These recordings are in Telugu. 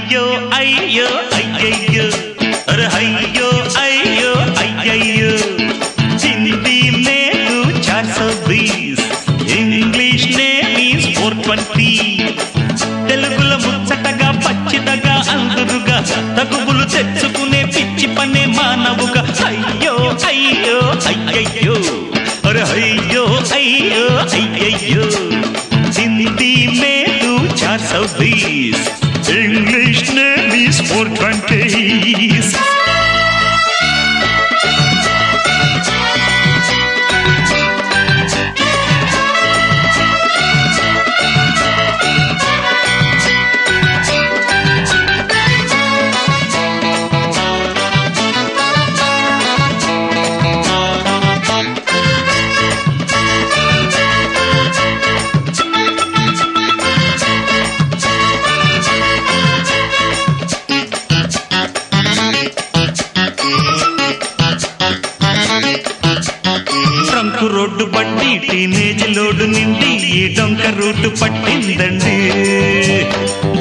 అయ్యో అయ్యో అయ్యయ్యో అరే అయ్యో అయ్యో అయ్యయ్యో హిందీ में तू 420 ఇంగ్లీష్ ने 420 తెలుగులో ముచ్చటగా పచ్చిదగా అందురుగా తగువులు తెచ్చుకునే పిచ్చి పనే మానవుగా అయ్యో అయ్యో అయ్యయ్యో అరే అయ్యో అయ్యో అయ్యయ్యో హిందీ में तू 420 इंग्लिश ने 420 రోడ్డు పట్టి టీనేజ్ లోడు నిండి ఈ డొంక రూటు పట్టిందండి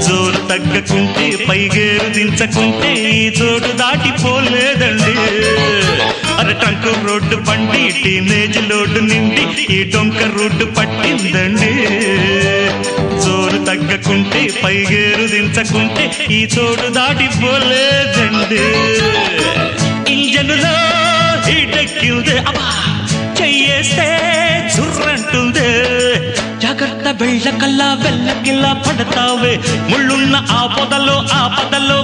జోరు తగ్గకుంటే పైగేరు దించకుంటే ఈ చోటు దాటిపోలేదండి అరే ట్రంక్ రోడ్డు పండి టీనేజ్ లోడు నిండి ఈ డొంక రూటు పట్టిందండి జోరు తగ్గకుంటే పైగేరు దించకుంటే ఈ చోటు దాటిపోలేదండి ఇంజనులో హీటెక్కిందే అబ్బా చెయ్యేస్తే చుర్రంటుందే జాగ్రత్త వెళ్ళకల్లా వెళ్ళకిల్లా పడతావే ముళ్ళున్న ఆపదలో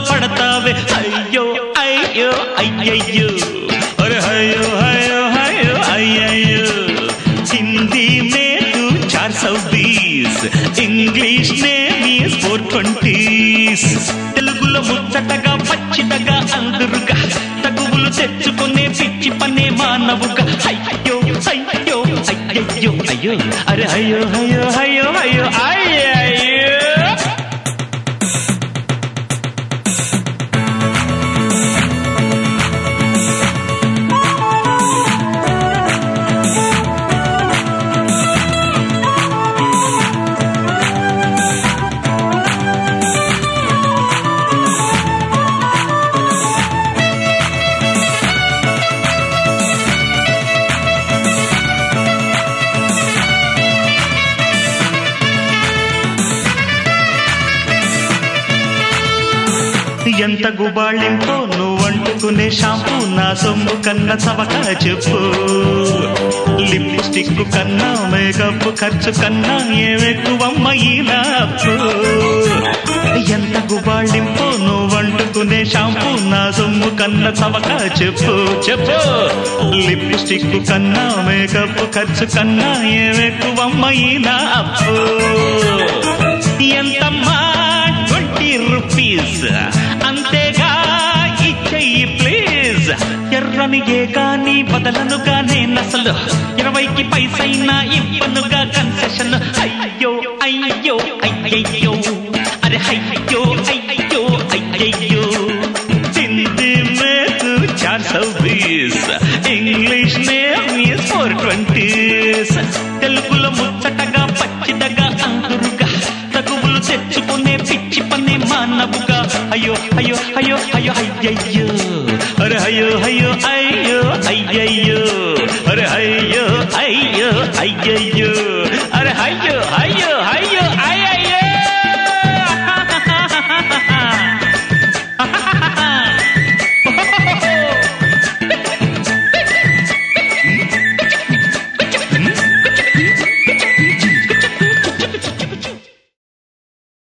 పడతావే అయ్యో అయ్యో అయ్యయ్యో అరే అయ్యో అయ్యో అయ్యో అయ్యయ్యో హిందీ में तू 420 ఇంగ్లీష్ ने 420 తెలుగులో ముచ్చటగా పచ్చిదగా అందురుగా తగువులు తెచ్చుకునే పిచ్చి పనే మానవుగా అయ్యో అయ్యో అయ్యయ్యో అయ్యో అరే అయ్యో అయ్యో అయ్యో అయ్యో అయ్యయ్యో ఎంత గుబాళింపో నువ్వంటుకునే షాంపూ నా సొమ్ము కన్నా చవక చెప్పు లిప్స్టిక్ కన్నా మేకప్ ఖర్చు కన్నా ఏమెక్కువమ్మ ఈ నాపు ఎంత గుబాళింపో నువ్వంటుకునే షాంపూ నా సొమ్ము కన్నా చవక చెప్పు చెప్పు లిప్స్టిక్ కన్నా మేకప్ ఖర్చు కన్నా ఏమెక్కువమ్మ ఈ నాపు ఎంతమ్మా 20 రూపీస్ అంతేగా ఇచ్చేయి ప్లీజ్ ఎర్రనిగే కానీ బదలనుగా నేనసలు 20కి పైసైనా ఇవ్వనుగా కన్సెషన్ అయ్యో అయ్యో అయ్యయ్యో అరే అయ్యో అయ్యో అయ్యయ్యో హిందీ में तू 420 ఇంగ్లీష్ ने 420 తెలుగులో ముచ్చటగా పచ్చిదగా అందురుగా తగువులు తెచ్చుకునే పిచ్చి పనే మానవుగా అయ్యో అయ్యో అయ్యో అయ్యో అయ్యయ్యో అరే అయ్యో అయ్యో అయ్యో అయ్యయ్యో అరే అయ్యో అయ్యో అయ్యయ్యో